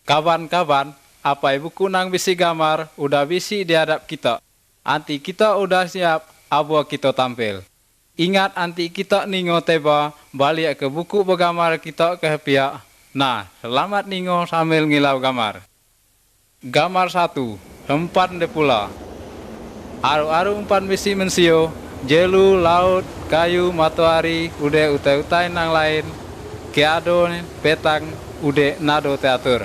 Kawan-kawan, apa buku nang bisi gambar udah bisi di hadap kita. Anti kita udah siap, abo kita tampil. Ingat anti kita ningo teba balik ke buku bergambar kita ke pihak. Nah, selamat ningo sambil ngilau gambar. Gambar 1, empan de pula. Aru-aru umpan bisi mensio, jelu, laut, kayu, matahari, ude utai-utai nang lain, keado, petang, ude nado teatur.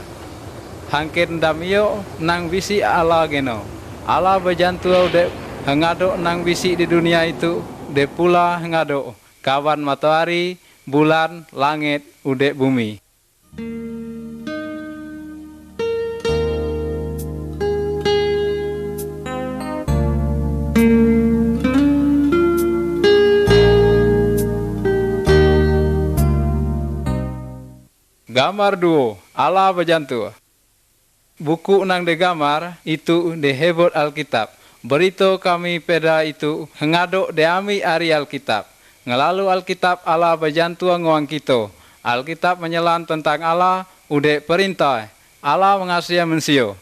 Hangkin damio nang bisi ala geno. Ala bejantu ude hengado nang bisi di dunia itu, de pula hengado kawan matahari, bulan, langit, ude bumi. Gambar 2, ala bejantu. Buku nang de gambar itu de hebot Alkitab. Berito kami peda itu hengado de ami ari Alkitab. Ngelalu Alkitab ala bejantu nguang kita. Alkitab menyelan tentang Allah, ude perintah. Allah mengasihi mensio.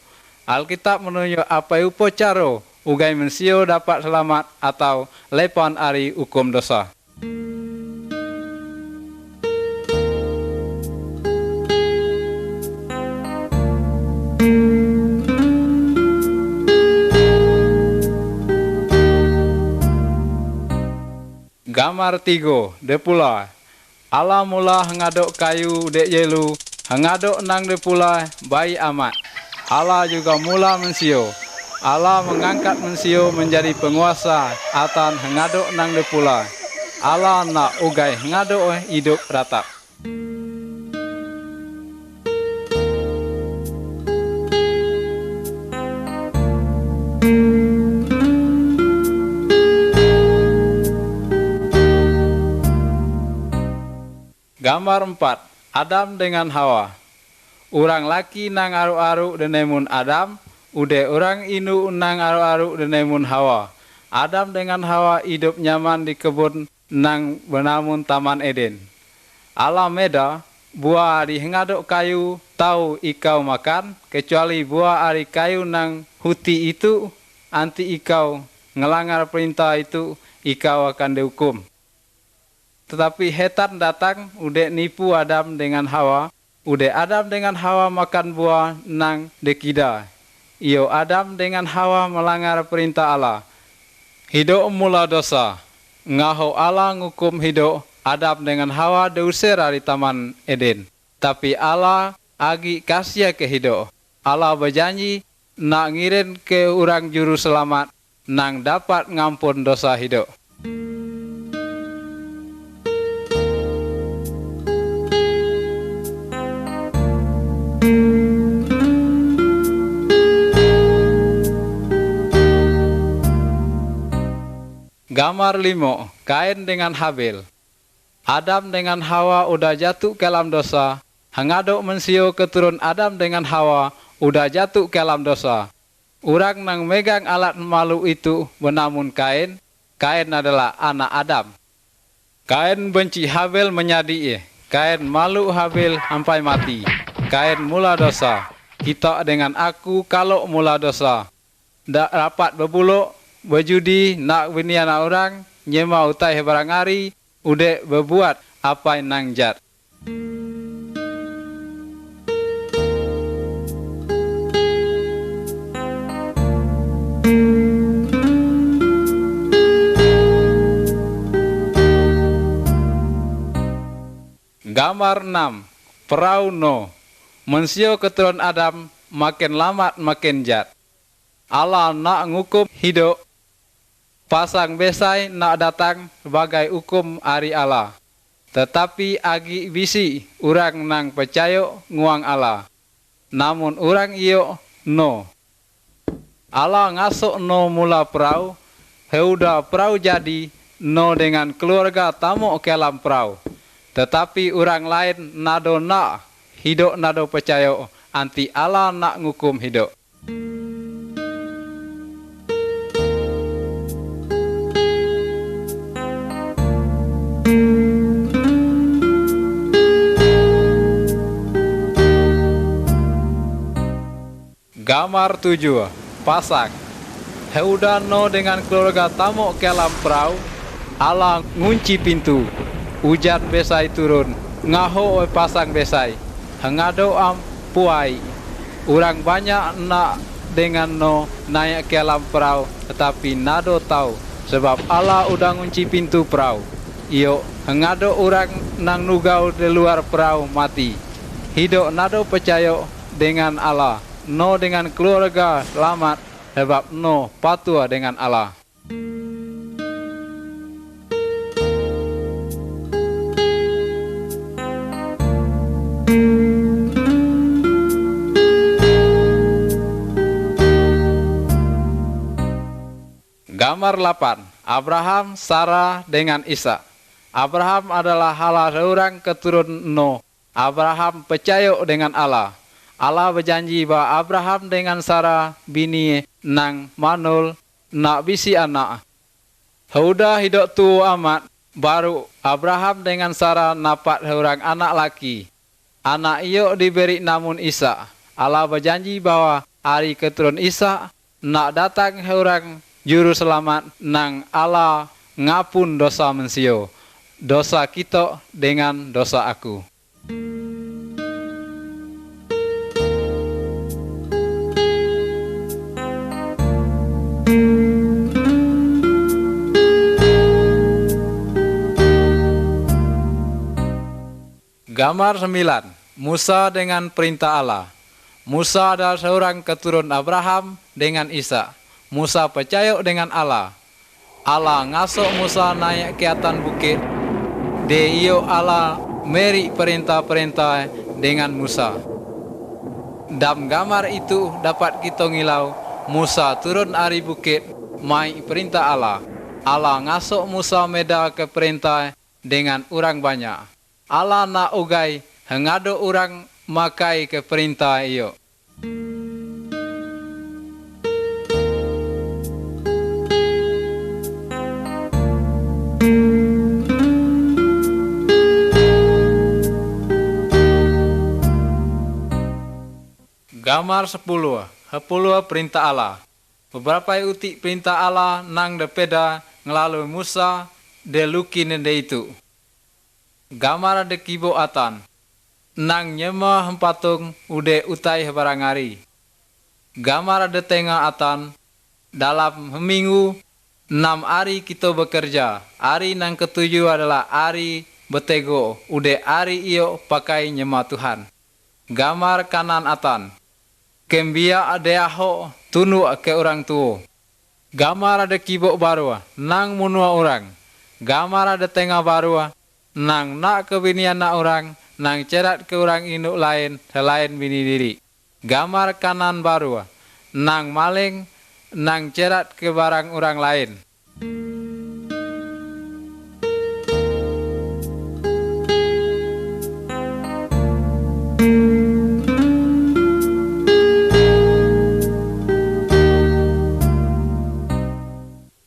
Alkitab menunjuk apa upo caro ugai mensio dapat selamat atau lepan ari hukum dosa. Gambar 3, de pula. Allah mula hengadok kayu de yelu, hengadok nang de pula bayi amat. Allah juga mula mensio. Allah mengangkat mensio menjadi penguasa atan hengadok nang de pula. Allah nak ugai hengadok hidup ratap. Gambar 4, Adam dengan Hawa. Urang laki nang aru-aru denemun Adam, ude orang inu nang aru-aru denemun Hawa. Adam dengan Hawa hidup nyaman di kebun nang benamun Taman Eden. Allah meda, buah ari hengadok kayu tahu ikau makan, kecuali buah ari kayu nang huti itu, anti ikau ngelanggar perintah itu, ikau akan dihukum. Tetapi hetan datang, ude nipu Adam dengan Hawa. Ude Adam dengan Hawa makan buah nang dekida. Iyo Adam dengan Hawa melanggar perintah Allah. Hidup mula dosa. Ngaho Allah ngukum hidup Adam dengan Hawa diusir dari Taman Eden. Tapi Allah agi kasih ke hidup. Allah berjanji nak ngirim ke orang juru selamat nang dapat ngampun dosa hidup. Gambar 5, Kain dengan Habil. Adam dengan Hawa udah jatuh ke dalam dosa. Hengadok mensio keturun Adam dengan Hawa udah jatuh ke dalam dosa. Urang nang megang alat malu itu benamun Kain. Kain adalah anak Adam. Kain benci Habil menyadi. Kain malu Habil sampai mati. Kain mula dosa. Kita dengan aku kalau mula dosa. Dak rapat berbuluk, berjudi, nak bini anak orang, nyema utai barang hari, ude berbuat apa yang nang jat. Gambar 6, Perahu Noh. Mensio keturunan Adam makin lamat makin jat. Allah nak ngukum hidup. Pasang besai nak datang sebagai hukum ari Allah. Tetapi agi bisi urang nang percaya nguang Allah. Namun urang iyo no. Allah ngasuk no mula perahu. Heuda perahu jadi no dengan keluarga tamu ke dalam perahu. Tetapi urang lain nado nak hidup nado percaya anti Allah nak ngukum hidup. Gambar 7. Pasak. Heuda no dengan keluarga tamu ke alam perahu. Allah ngunci pintu. Hujan besai turun. Ngaho pasang besai. Hengado am puai. Orang banyak nak dengan no naik ke alam perahu, tetapi nado tahu sebab Allah udah ngunci pintu perahu. Iyo hengado orang nang nugau di luar perahu mati. Hidup nado percaya dengan Allah, no dengan keluarga selamat sebab no patuh dengan Allah. Gambar 8. Abraham, Sarah dengan Ishak. Abraham adalah salah seorang keturunan Nuh. Abraham percaya dengan Allah. Allah berjanji bahwa Abraham dengan Sarah bini nang manul nak bisi anak. Sudah hidup tu amat, baru Abraham dengan Sarah dapat seorang anak laki. Anak iyo diberi namun Ishak. Allah berjanji bahwa hari keturunan Ishak nak datang seorang juru selamat nang Allah ngapun dosa manusia, dosa kita dengan dosa aku. Gambar 9. Musa dengan perintah Allah. Musa adalah seorang keturunan Abraham dengan Ishak. Musa percaya dengan Allah. Allah ngasuk Musa naik ke atas bukit. Iyo Allah meri perintah-perintah dengan Musa. Dalam gambar itu dapat kita ngilau Musa turun dari bukit mai perintah Allah. Allah ngasuk Musa meda ke perintah dengan orang banyak. Allah nak ugai hengado orang makai ke perintah iyo. Gambar 10. 10 perintah Allah. Beberapa utik perintah Allah nang depeda ngelalui Musa de luki nende itu. Gambar de kibo atan. Nang nyema hempatung ude utai barangari. Gambar de tengah atan. Dalam minggu 6 hari kita bekerja. Hari nang ketujuh adalah hari betego. Ude hari iyo pakai nyema Tuhan. Gambar kanan atan. Kembia adeaho tunu ke orang tua. Gambar ada kibok baru nang munua orang. Gambar ada tengah baru nang nak kebinian nak orang, nang cerat ke orang induk lain selain bini diri. Gambar kanan baru nang maling, nang cerat ke barang orang lain.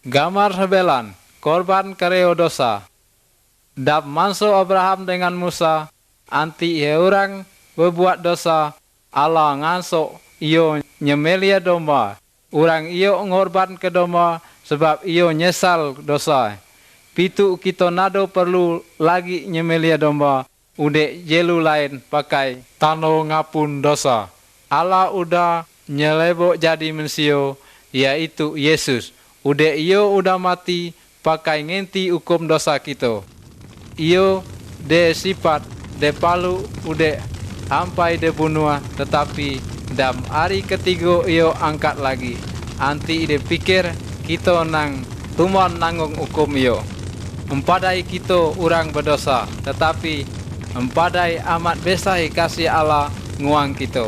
Gambar 9. Korban kareo dosa. Dap manso Abraham dengan Musa, anti orang berbuat dosa, Allah ngansok iyo nyemelia domba. Orang iyo ngorban ke domba sebab iyo nyesal dosa. Pitu kita nado perlu lagi nyemelia domba, ude jelu lain pakai tano ngapun dosa. Allah udah nyelebok jadi manusia, yaitu Yesus. Ude iyo udah mati pakai ngenti hukum dosa kita. Iyo de sifat de palu ude sampai de bunuh, tetapi dam hari ketiga iyo angkat lagi. Anti ide pikir kita nang tuman nanggung hukum iyo. Empadai kita orang berdosa, tetapi empadai amat besar kasih Allah nguang kita.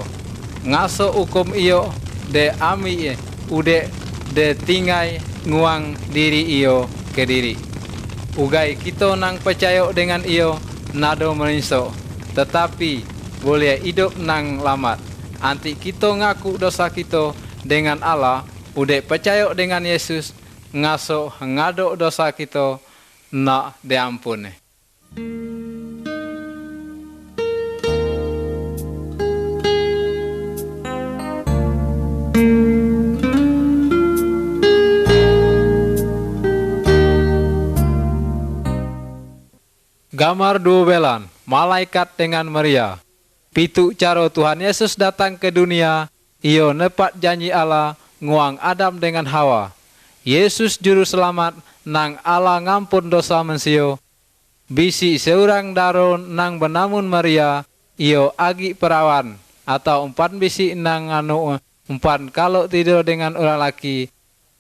Ngaso hukum iyo de ami ude de tinggai nguang diri iyo ke diri. Ugai kita nang percaya dengan iyo nado meniso, tetapi boleh hidup nang lamat. Anti kita ngaku dosa kita dengan Allah, udah percaya dengan Yesus, ngaso ngado dosa kita nak diampuni. Gambar 12, malaikat dengan Maria. Pitu caro Tuhan Yesus datang ke dunia, iyo nepat janji Allah nguang Adam dengan Hawa. Yesus juru selamat nang Allah ngampun dosa mensio. Bisi seorang daro nang benamun Maria, iyo agi perawan, atau umpan bisi nang umpan kalau tidur dengan orang laki,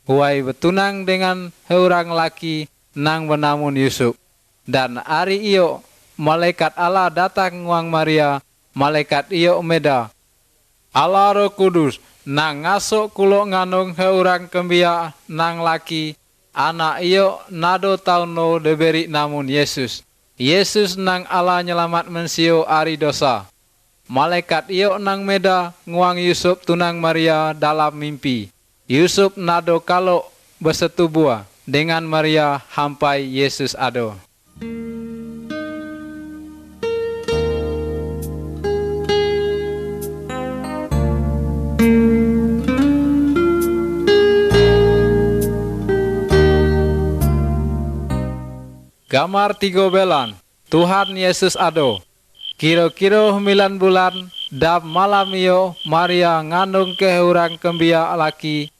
huai betunang dengan orang laki nang benamun Yusuf. Dan hari iyo malaikat Allah datang nguang Maria, malaikat iyo meda. Allah Roh Kudus nang ngasuk kulo nganung orang kembia nang laki, anak iyo nado tauno diberi namun Yesus. Yesus nang Allah nyelamat mensio ari dosa. Malaikat iyo nang meda nguang Yusuf tunang Maria dalam mimpi. Yusuf nado kalau bersetubuh dengan Maria hampai Yesus ado. Gambar 13, Tuhan Yesus ado. Kira-kira 9 bulan, dam malam iyo Maria ngandung ke orang kembia laki.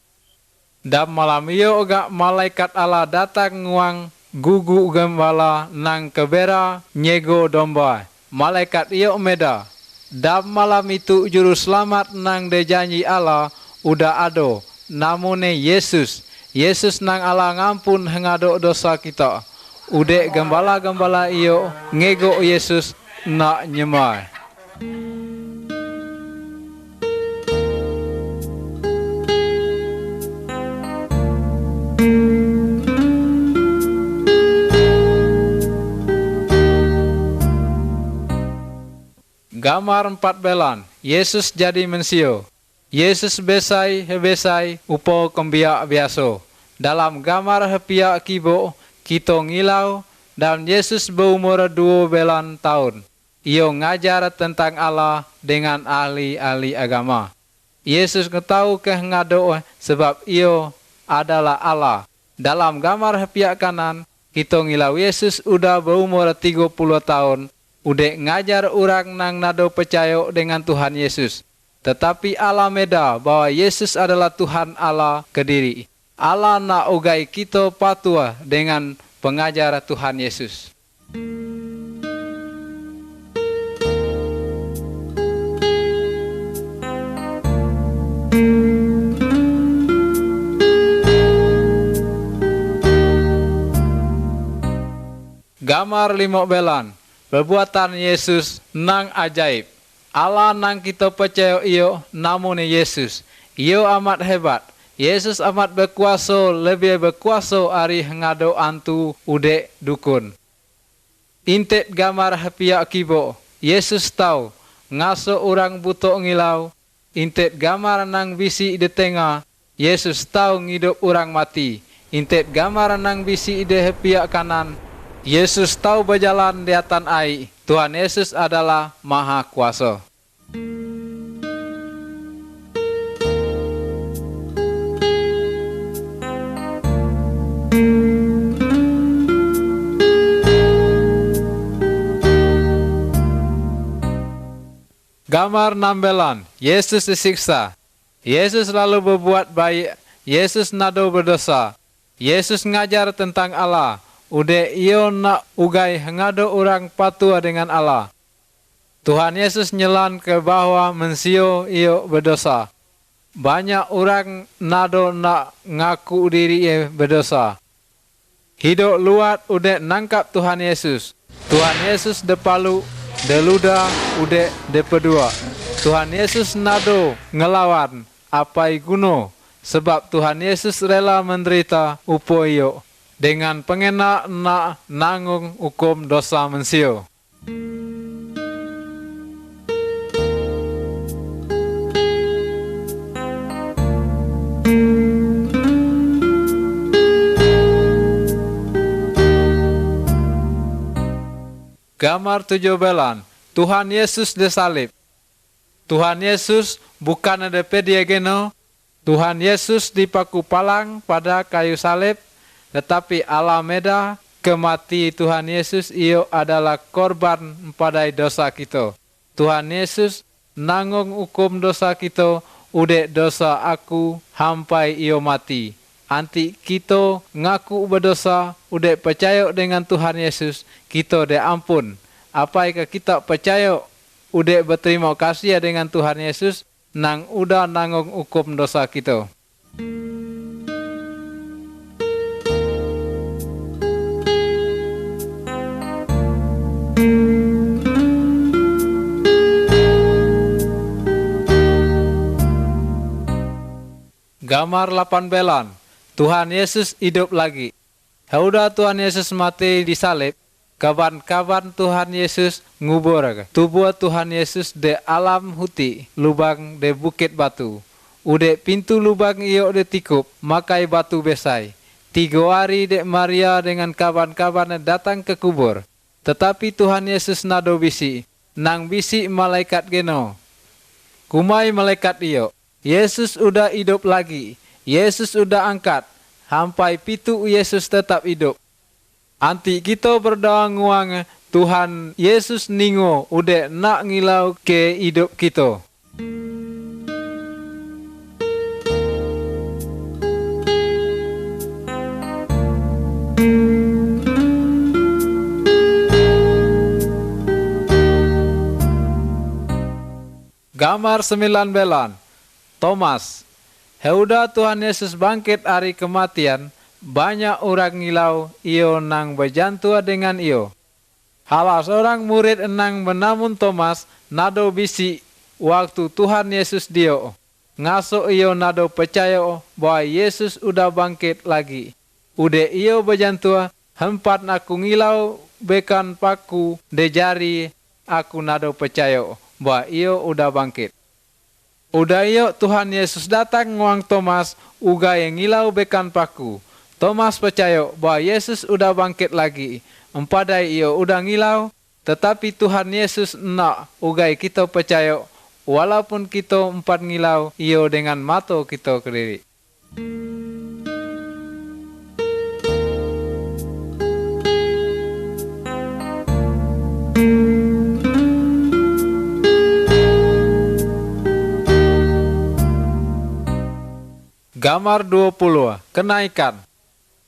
Dam malam iyo gak malaikat Allah datang nguang gugu gembala nang kebera nyego domba. Malaikat iyo meda. Dam malam itu juru selamat nang dejanji Allah udah ado. Namune Yesus. Yesus nang Allah ngampun hengado dosa kita. Ude gembala-gembala iyo ngego Yesus nak nyemai. Gambar 14, Yesus jadi mensio. Yesus besai upo kembia biaso. Dalam gambar hepia kibo, kita ngilau dan Yesus berumur 12 tahun. Ia ngajar tentang Allah dengan ahli-ahli agama. Yesus tahu ngado sebab ia adalah Allah. Dalam gambar pihak kanan, kita ngilau Yesus udah berumur 30 tahun. Udah ngajar orang nang nado percaya dengan Tuhan Yesus. Tetapi Allah meda bahwa Yesus adalah Tuhan Allah kediri. Allah nak ugai kita patuh dengan pengajar Tuhan Yesus. Gambar 15, perbuatan Yesus nang ajaib. Allah nang kita percaya iyo namune Yesus. Iyo amat hebat. Yesus amat berkuasa, lebih berkuasa ari ngado antu ude dukun. Intet gambar pihak kibo, Yesus tahu ngaso orang buto ngilau. Intet gambar nang bisi di tengah, Yesus tahu ngidup orang mati. Intet gambar nang bisi di pihak kanan, Yesus tahu berjalan di atas air. Tuhan Yesus adalah Maha Kuasa. Gambar 16, Yesus disiksa. Yesus lalu berbuat baik. Yesus nado berdosa. Yesus ngajar tentang Allah. Ude iyo nak ugai ngado orang patuh dengan Allah. Tuhan Yesus nyelan ke bawah mensio iyo berdosa. Banyak orang nado nak ngaku diri berdosa. Hidup luat ude nangkap Tuhan Yesus. Tuhan Yesus depalu, deluda ude depedua. Tuhan Yesus nado ngelawan apai guno. Sebab Tuhan Yesus rela menderita upo iyo. Dengan pengena nak nanggung hukum dosa mensio. Gambar 17, Tuhan Yesus disalib. Tuhan Yesus bukan ada pediageno. Tuhan Yesus dipaku palang pada kayu salib. Tetapi Allah meda kemati Tuhan Yesus iyo adalah korban padai dosa kita. Tuhan Yesus nanggung hukum dosa kita, ude dosa aku hampai iyo mati. Anti kita ngaku berdosa, ude percaya dengan Tuhan Yesus, kita de ampun. Apakah kita percaya ude berterima kasih dengan Tuhan Yesus, nang udah nanggung hukum dosa kita. Gambar 18, Tuhan Yesus hidup lagi. Haudah Tuhan Yesus mati di salib, kawan-kawan Tuhan Yesus ngubur tubuh Tuhan Yesus de alam huti, lubang de bukit batu. Ude pintu lubang iyo de tikup, makai batu besai. 3 hari de Maria dengan kawan-kawan datang ke kubur. Tetapi Tuhan Yesus nado bisi, nang bisi malaikat geno. Kumai malaikat iyo, Yesus udah hidup lagi. Yesus udah angkat. Sampai pitu Yesus tetap hidup. Anti kita berdoa nguang Tuhan Yesus ningo udah nak ngilau ke hidup kita. Gambar 19, Thomas. Heudah Tuhan Yesus bangkit hari kematian, banyak orang ngilau iyo nang berjantua dengan iyo. Halah seorang murid nang benamun Thomas nado bisi waktu Tuhan Yesus dio. Ngaso iyo nado percaya bahwa Yesus udah bangkit lagi. Ude iyo berjantua, hempat aku ngilau bekan paku de jari, aku nado percaya bahwa iyo udah bangkit. Udah iyo Tuhan Yesus datang nguang Thomas uga yang ngilau bekan paku. Thomas percaya bahwa Yesus udah bangkit lagi. Empadai iyo udah ngilau, tetapi Tuhan Yesus nak ugai kita percaya walaupun kita empat ngilau iyo dengan mata kita kediri. Gambar 20, kenaikan.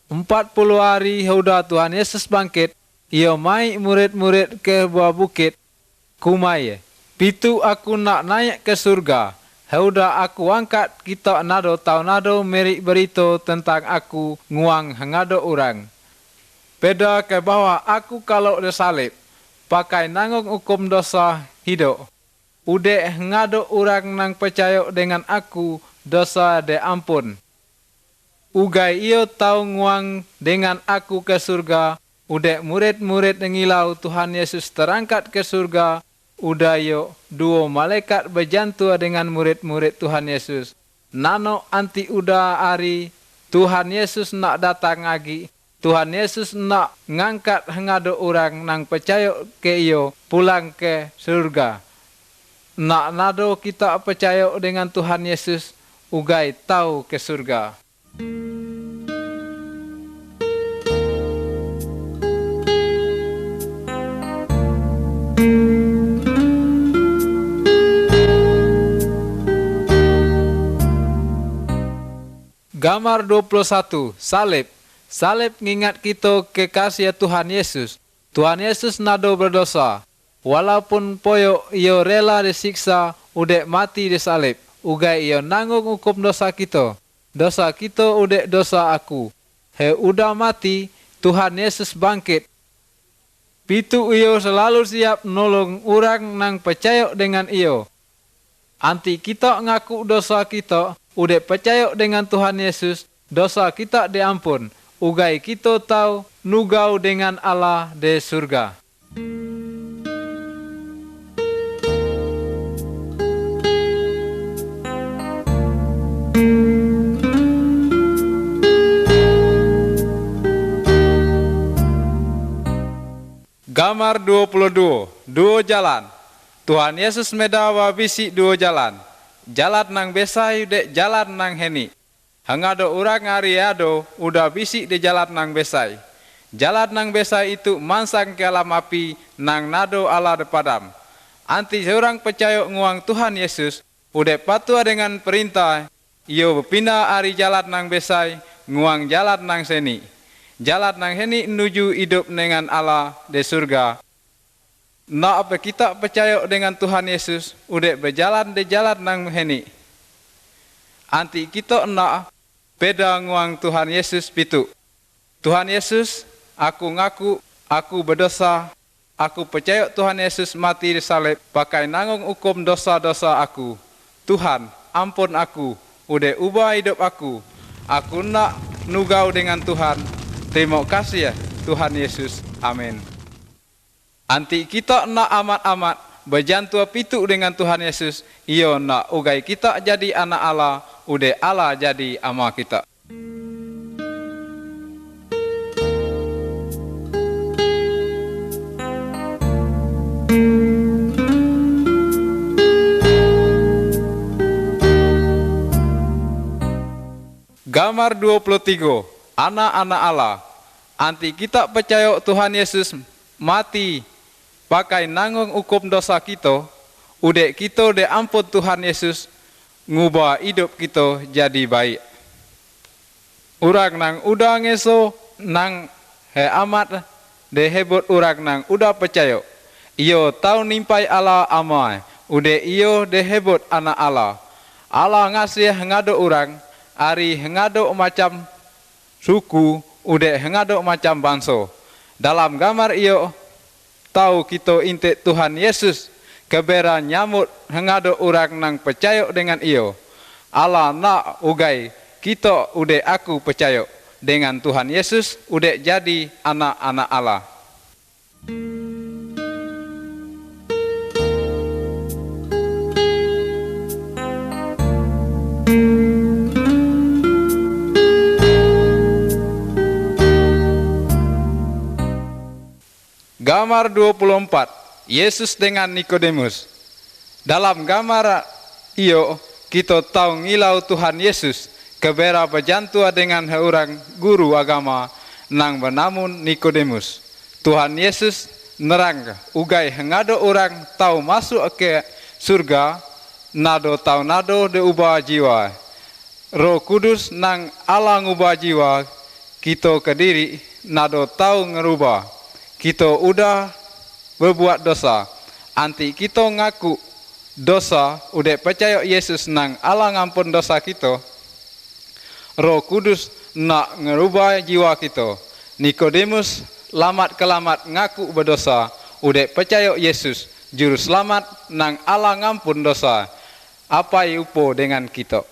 40 hari haudah Tuhan Yesus bangkit, ia mai murid-murid ke buah bukit, kumai. Pitu aku nak naik ke surga, haudah aku angkat kita nado tau nado merik berito tentang aku nguang hangado orang. Beda ke bawah aku kalau disalib, pakai nanggung hukum dosa hidup. Ude ngado orang nang percaya dengan aku, dosa de ampun. Ugai iyo tau nguang dengan aku ke surga. Udah murid-murid ngilau Tuhan Yesus terangkat ke surga. Udah iyo 2 malaikat berjantua dengan murid-murid Tuhan Yesus. Nano anti udah hari Tuhan Yesus nak datang lagi. Tuhan Yesus nak ngangkat ngado orang nang percaya ke iyo pulang ke surga. Nak nado kita percaya dengan Tuhan Yesus, ugai tahu ke surga. Gambar 21, salib. Salib ngingat kita kekasih Tuhan Yesus. Tuhan Yesus nado berdosa. Walaupun poyo iyo rela disiksa, udah mati di salib. Ugai iyo nanggung hukum dosa kita. Dosa kita udah dosa aku. He udah mati, Tuhan Yesus bangkit. Pitu iyo selalu siap nolong orang nang percaya dengan iyo. Anti kita ngaku dosa kita, udah percaya dengan Tuhan Yesus, dosa kita diampun. Ugai kita tahu nugau dengan Allah di surga. Gambar 22, 2 jalan. Tuhan Yesus medawa bisi 2 jalan. Jalan nang besai dek jalan nang heni. Hangado orang ariado udah bisi di jalan nang besai. Jalan nang besai itu mansang ke alam api nang nado Allah depadam. Anti seorang percaya nguang Tuhan Yesus, udah patuh dengan perintah, iyo berpindah ari jalan nang besai, nguang jalan nang seni. Jalan nang seni menuju hidup dengan Allah di surga. Nak apa kita percaya dengan Tuhan Yesus, udah berjalan di jalan nang seni. Anti kita nak beda nguang Tuhan Yesus pitu. Tuhan Yesus, aku ngaku, aku berdosa, aku percaya Tuhan Yesus mati di salib, pakai nanggung hukum dosa-dosa aku. Tuhan, ampun aku, udah ubah hidup aku. Aku nak nugau dengan Tuhan. Terima kasih ya Tuhan Yesus. Amin. Anti kita nak amat-amat berjantua pitu dengan Tuhan Yesus. Iyo nak ugai kita jadi anak Allah, udah Allah jadi ama kita. Gambar 23, anak-anak Allah. Anti kita percaya Tuhan Yesus mati pakai nanggung hukum dosa kita, udah kita de ampun Tuhan Yesus ngubah hidup kita jadi baik. Urang nang udah ngeso nang he amat de hebut urang nang udah percaya. Iyo tahu nimpai Allah amai, udah iyo de hebut anak Allah. Allah ngasih ngado urang, ari ngado macam suku, udah ngado macam bangsa. Dalam gambar iyo tahu kita intik Tuhan Yesus kebera nyamut ngado orang nang percaya dengan iyo. Allah nak ugai kita udah aku percaya dengan Tuhan Yesus udah jadi anak-anak Allah. Gambar 24, Yesus dengan Nikodemus. Dalam gambar iyo, kita tahu ngilau Tuhan Yesus kebera berjantua dengan seorang guru agama nang bernamun Nikodemus. Tuhan Yesus nerang ugai ngado orang tahu masuk ke surga, nado tahu nado de ubah jiwa. Roh Kudus nang Allah ngubah jiwa, kita kediri nado tahu ngerubah. Kita udah berbuat dosa, anti kita ngaku dosa, udah percaya Yesus nang Allah ngampun dosa kita. Roh Kudus nak ngerubah jiwa kita. Nikodemus lamat kelamat ngaku berdosa, udah percaya Yesus juru selamat nang Allah ngampun dosa. Apa upo dengan kita?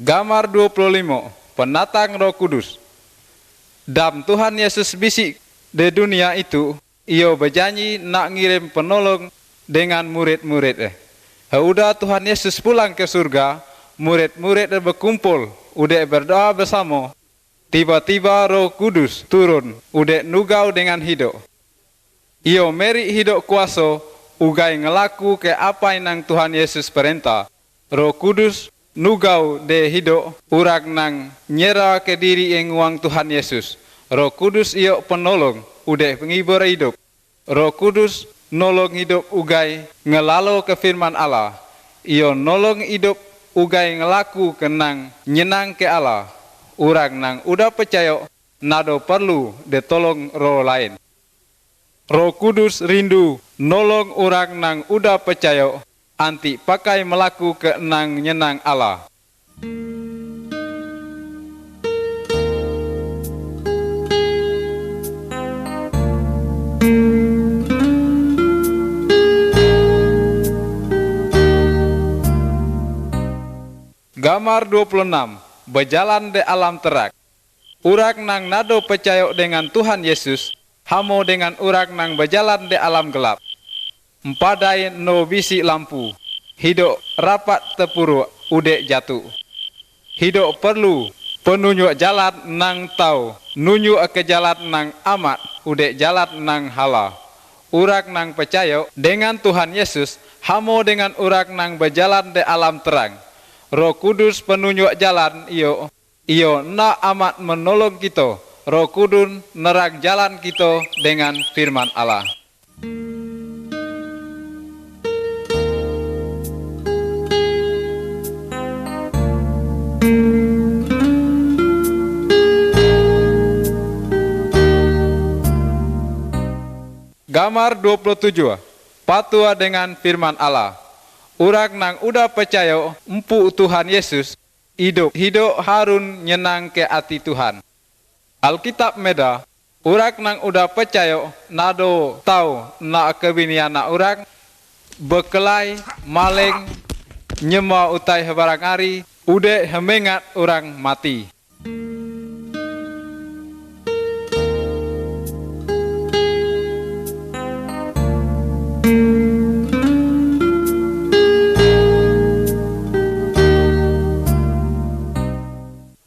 Gambar 25, penatang Roh Kudus. Dam Tuhan Yesus bisik di dunia itu, ia berjanji nak ngirim penolong dengan murid-murid. Udah Tuhan Yesus pulang ke surga, murid-murid berkumpul, udah berdoa bersama. Tiba-tiba Roh Kudus turun, udah nugau dengan hidup. Ia meri hidup kuasa, ugai ngelaku ke apa yang Tuhan Yesus perintah. Roh Kudus nugau de hidup urang nang nyera ke diri yang uang Tuhan Yesus. Roh Kudus iyo penolong, udah penghibur hidup. Roh Kudus nolong hidup ugai ngelalo ke firman Allah. Iyo nolong hidup ugai ngelaku kenang nyenang ke Allah. Urang nang udah percaya nado perlu ditolong roh lain. Roh Kudus rindu nolong urang nang udah percaya anti pakai melaku ke nang nyenang Allah. Gambar 26, berjalan di alam terang. Urang nang nado percaya dengan Tuhan Yesus, hamo dengan urang nang berjalan di alam gelap. Empadai no bisi lampu, hidup rapat tepuru udek jatuh. Hidup perlu penunjuk jalan nang tahu, nunjuk ke jalan nang amat, udek jalan nang hala. Urak nang percaya dengan Tuhan Yesus, hamo dengan urak nang berjalan di alam terang. Roh Kudus penunjuk jalan iyo na amat menolong kita. Roh Kudus nerang jalan kita dengan firman Allah. Gambar 27. Patua dengan firman Allah. Urak nang udah percaya empu Tuhan Yesus, hidup harun nyenang ke hati Tuhan. Alkitab meda, urak nang udah percaya nado tahu na kebinian na urak, bekelai, maling, nyema utai barang ari, ude hemengat orang mati.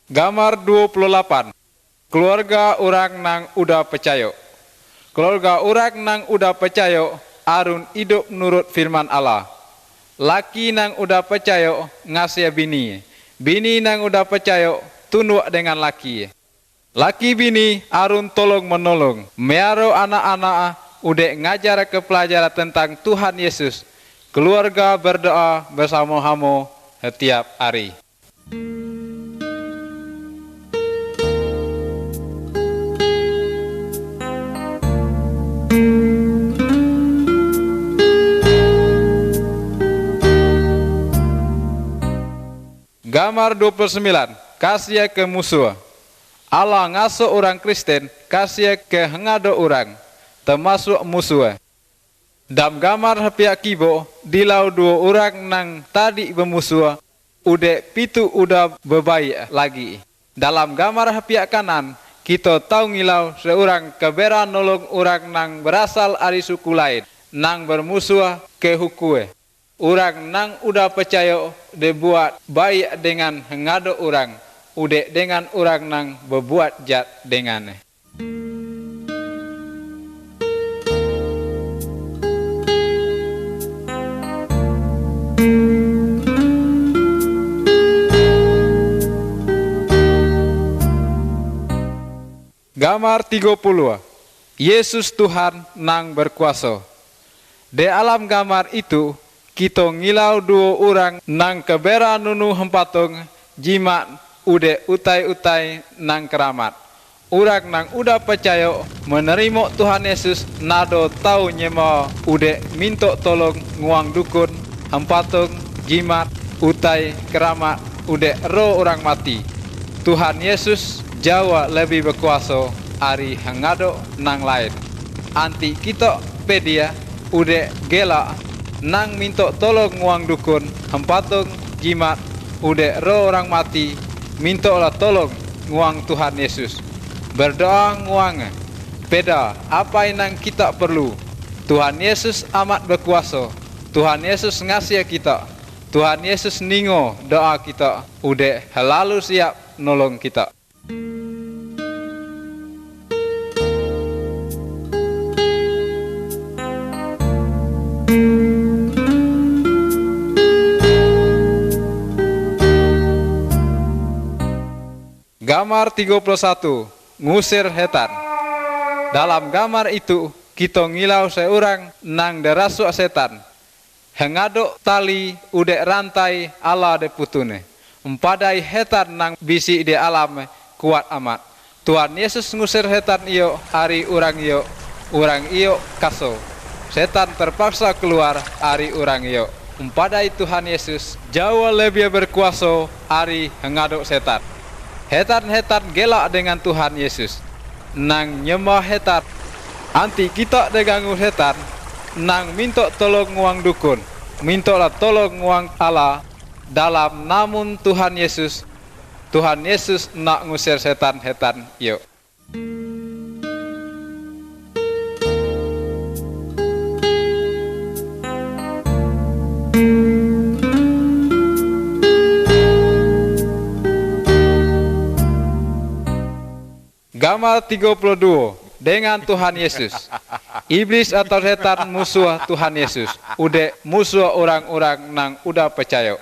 Gambar 28. Keluarga orang nang udah percaya. Keluarga orang nang udah percaya arun hidup nurut firman Allah. Laki nang udah percaya ngasih bini. Bini nang udah percaya tunduk dengan laki. Laki bini arun tolong menolong. Mearo anak-anak udah ngajar ke pelajaran tentang Tuhan Yesus. Keluarga berdoa bersama-sama setiap hari. Gambar 29. Kasih ke musuh. Allah ngasuh orang Kristen, kasih ke hengado orang, termasuk musuh. Dalam gambar pihak kibo, dilau dua orang nang tadi bermusuh, udah pitu udah berbaik lagi. Dalam gambar pihak kanan, kita tahu ngilau seorang kebera nolong orang nang berasal dari suku lain, nang bermusuh ke hukue. Orang nang udah percaya dibuat baik dengan hengado orang, udah dengan orang nang berbuat jahat dengannya. Gambar 30. Yesus Tuhan nang berkuasa. Di alam gambar itu, kita ngilau dua orang nang kebera nunu hempatung jimat ude utai-utai nang keramat. Orang nang udah percaya menerima Tuhan Yesus nado tahu nyema ude minta tolong nguang dukun hempatung jimat utai keramat ude roh orang mati. Tuhan Yesus jauh lebih berkuasa ari hangado nang lain. Anti kita pedia ude gela nang minta tolong nguang dukun, hempatung, jimat, udah roh orang mati, minta lah tolong nguang Tuhan Yesus. Berdoa nguang, beda apa yang kita perlu. Tuhan Yesus amat berkuasa, Tuhan Yesus ngasih kita, Tuhan Yesus ningo doa kita, udah lalu siap nolong kita. Gambar 31. Ngusir setan. Dalam gambar itu, kita ngilau seorang nang derasuk setan. Hengado tali udah rantai Allah de putune. Empadai setan nang bisi di alam kuat amat. Tuhan Yesus ngusir setan iyo hari orang iyo kaso. Setan terpaksa keluar hari orang iyo. Empadai Tuhan Yesus jauh lebih berkuasa hari hengado setan. Hetan-hetan gelak dengan Tuhan Yesus. Nang nyembah hetan. Anti kita diganggu hetan. Nang minta tolong nguang dukun. Mintalah tolong nguang Allah. Dalam namun Tuhan Yesus. Tuhan Yesus nak ngusir setan-hetan yuk. Gambar 32. dengan Tuhan Yesus. Iblis atau setan musuh Tuhan Yesus. Udah musuh orang-orang nang udah percaya.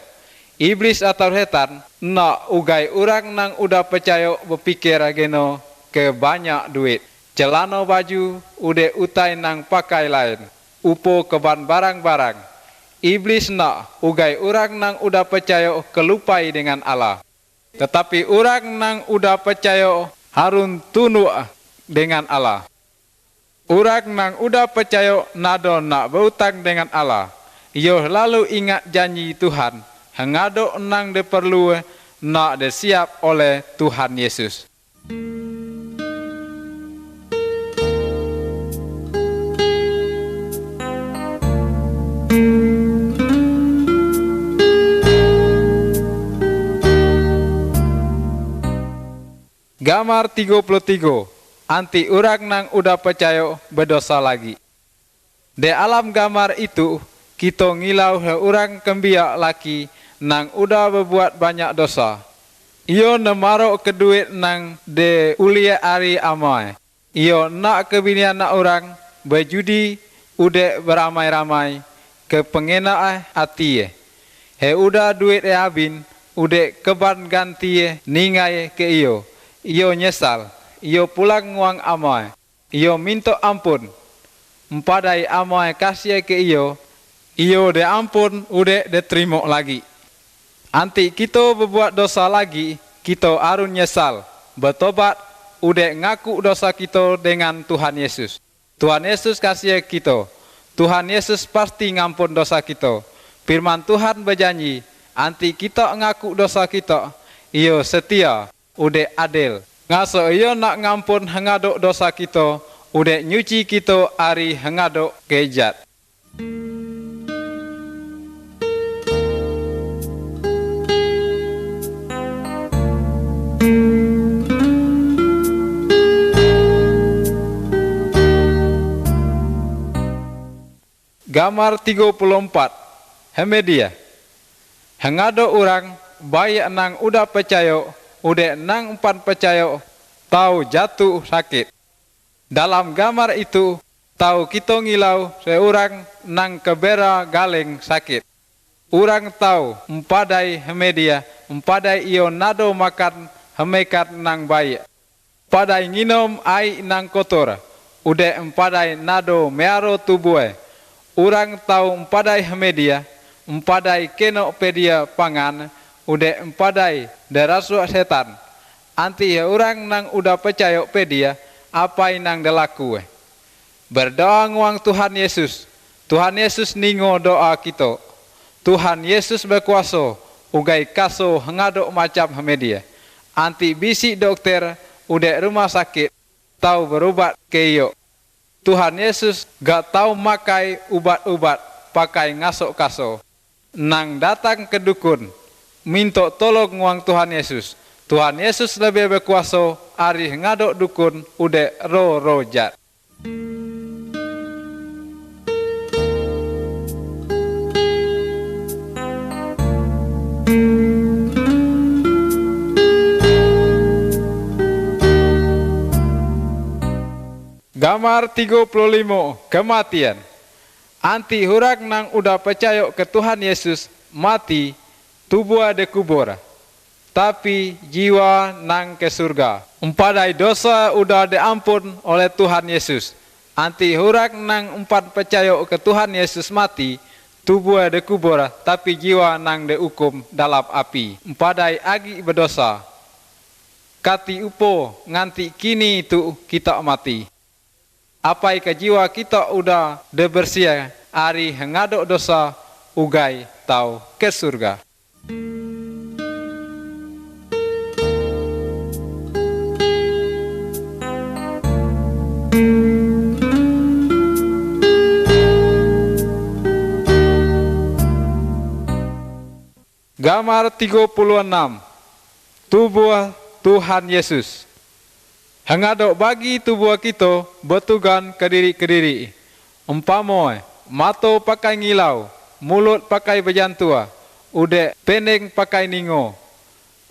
Iblis atau setan nak ugai orang nang udah percaya berpikir geno ke banyak duit. Celana baju udah utai nang pakai lain. Upo keban barang-barang. Iblis nak ugai orang nang udah percaya kelupai dengan Allah. Tetapi orang nang udah percaya harun tunduk dengan Allah. Orang nang udah percaya nado nak berutang dengan Allah. Ia lalu ingat janji Tuhan. Hangado nang diperlu nak disiap oleh Tuhan Yesus. Gambar 33. Anti orang nang udah percaya berdosa lagi. Di alam gambar itu, kita ngilau orang kembiak laki nang udah berbuat banyak dosa. Iyo nemarok ke duit nang de ulia ari amai. Iyo nak kebinian nak orang berjudi udah beramai-ramai ke pengena hati. He udah duit abin udah keban ganti ningai ke iyo. Iyo nyesal, iyo pulang nguang amai, iyo minta ampun. Empadai amai kasih ke iyo de ampun udah diterima lagi. Anti kita berbuat dosa lagi, kita harus nyesal, bertobat, udah ngaku dosa kita dengan Tuhan Yesus. Tuhan Yesus kasih kita, Tuhan Yesus pasti ngampun dosa kita. Firman Tuhan berjanji, anti kita ngaku dosa kita, iyo setia, udah adil. Ngaso iyo nak ngampun hengadok dosa kita, udah nyuci kita ari hengadok kejat. Gambar 34. Hemedia. Hengado orang baik nang udah percaya, udah nang empan percaya, tahu jatuh sakit. Dalam gambar itu, tahu kita ngilau seorang nang kebera galeng sakit. Orang tahu empadai hemedia, empadai iyo nado makan hemekat nang baik. Padai nginom ai nang kotor, udah empadai nado mearo tubuh. Orang tahu empadai hemedia, empadai keno pedia pangan, udah empadai darasu setan. Anti ya orang nang udah percaya pedia, apa nang delaku. Berdoa nguang Tuhan Yesus. Tuhan Yesus ningo doa kita. Tuhan Yesus berkuasa, ugai kaso hengadok macam hemedia. Anti bisi dokter, udah rumah sakit, tahu berobat ke iyo. Tuhan Yesus gak tahu makai ubat-ubat pakai ngasok kaso. Nang datang ke dukun, minta tolong nguang Tuhan Yesus. Tuhan Yesus lebih berkuasa, ari ngadok dukun udah rojat. Gambar 35. Kematian. Anti orang nang udah percaya ke Tuhan Yesus mati, tubuh ada kubur, tapi jiwa nang ke surga. Empadai dosa udah diampun oleh Tuhan Yesus. Anti orang nang empat percaya ke Tuhan Yesus mati, tubuh ada kubur, tapi jiwa nang dihukum dalam api. Empadai agi berdosa. Kati upo nganti kini itu kita mati. Apai ke jiwa kita udah bersih, ari hengadok dosa, ugai tau ke surga. Gambar 36. Tubuh Tuhan Yesus. Hengadok bagi tubuh kita bertugan ke diri. Umpama mato pakai ngilau, mulut pakai berjantua, udah pening pakai ningo.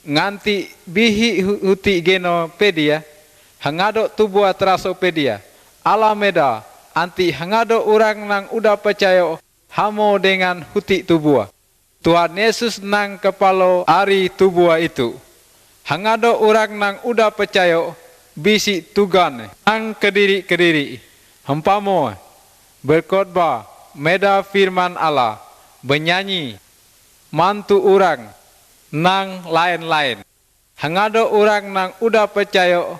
Nganti bihi huti geno pedia, hangado tubuh Trasopedia, Alameda, anti hangado orang nang udah percaya hamo dengan huti tubuh. Tuhan Yesus nang kepala ari tubuh itu. Hangado orang nang udah percaya bisi tugan nang kediri-kediri. Hempamo berkhotbah, meda firman Allah, bernyanyi, mantu orang nang lain-lain. Hangado orang nang udah percaya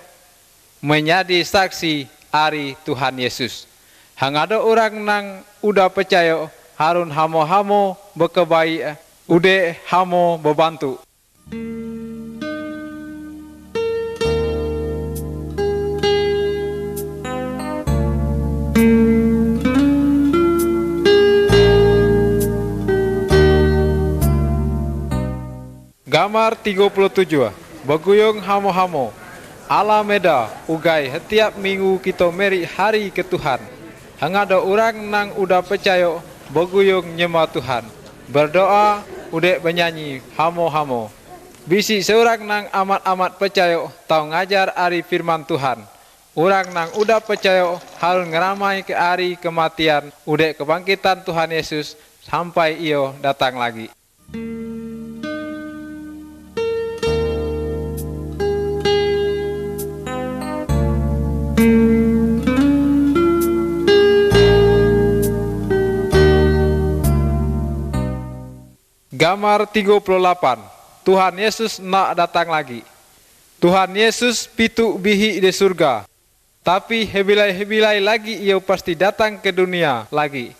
menjadi saksi ari Tuhan Yesus. Hangado orang nang udah percaya harun hamo-hamo berkebaik, ude hamo berbantu. Gambar 37, beguyung hamo-hamo, Alameda, ugai setiap minggu kita meri hari ke Tuhan. Hangado orang nang udah percaya beguyung nyembah Tuhan, berdoa, udek bernyanyi hamo-hamo. Bisi seorang nang amat-amat percaya tahu ngajar ari firman Tuhan. Orang nang udah percaya harus ngeramai ke hari kematian, udek kebangkitan Tuhan Yesus sampai iyo datang lagi. Gambar 38, Tuhan Yesus nak datang lagi. Tuhan Yesus pitu bihi di surga, tapi hebilai-hebilai lagi ia pasti datang ke dunia lagi.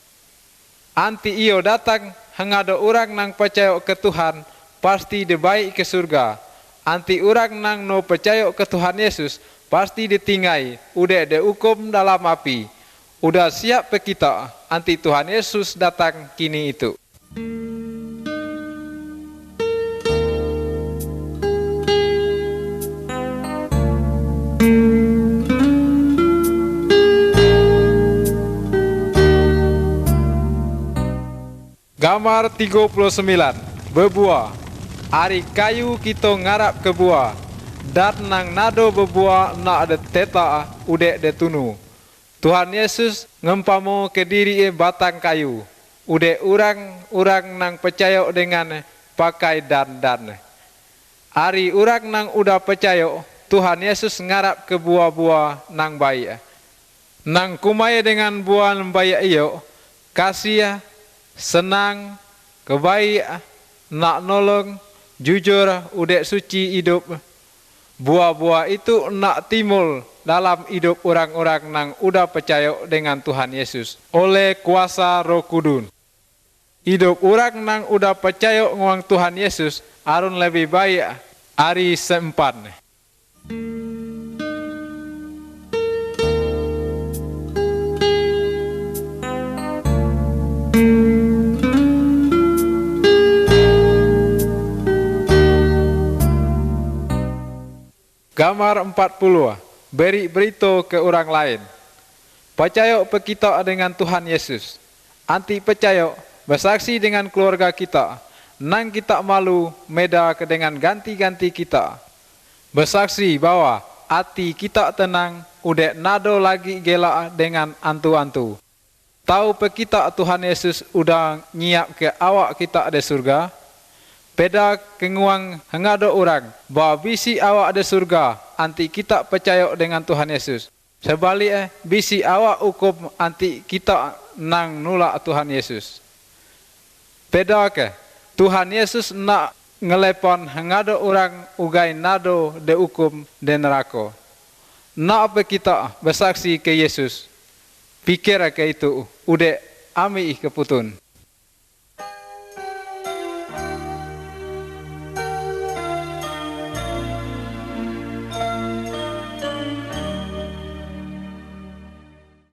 Anti ia datang, hangado orang nang percaya ke Tuhan, pasti dibaik ke surga. Anti orang nang no percaya ke Tuhan Yesus, pasti ditinggai, udah dihukum dalam api. Udah siap pe kita, anti Tuhan Yesus datang kini itu. Gambar 39, berbuah. Ari kayu kita ngarap ke buah. Dat nang nado berbuah nak ada teta udek de tunu. Tuhan Yesus ngempamo ke diri batang kayu. Udek orang nang percaya dengan pakai dan. Ari orang nang udah percaya Tuhan Yesus ngarap ke buah-buah nang baik. Nang kumaya dengan buah nang baik iyo, kasih, senang, kebaik, nak nolong, jujur, udek suci hidup. Buah-buah itu nak timbul dalam hidup orang-orang nang udah percaya dengan Tuhan Yesus oleh kuasa Roh Kudus. Hidup orang nang udah percaya dengan Tuhan Yesus arun lebih baik hari seempat. Gambar 40, beri berita ke orang lain. Percaya kita dengan Tuhan Yesus. Anti percaya, bersaksi dengan keluarga kita. Nang kita malu, meda ke dengan ganti-ganti kita. Bersaksi bahwa hati kita tenang, udek nado lagi gelak dengan antu-antu. Tahu kita Tuhan Yesus udah nyiap ke awak kita di surga. Peda kenguang hangado orang, bahwa bisi awak ada surga, anti kita percaya dengan Tuhan Yesus. Sebaliknya, bisi awak hukum anti kita nang nolak Tuhan Yesus. Peda ke, Tuhan Yesus nak ngelepon hangado orang ugai nado de hukum de neraka. Nak apa kita bersaksi ke Yesus? Pikir ke itu, udah ami keputun.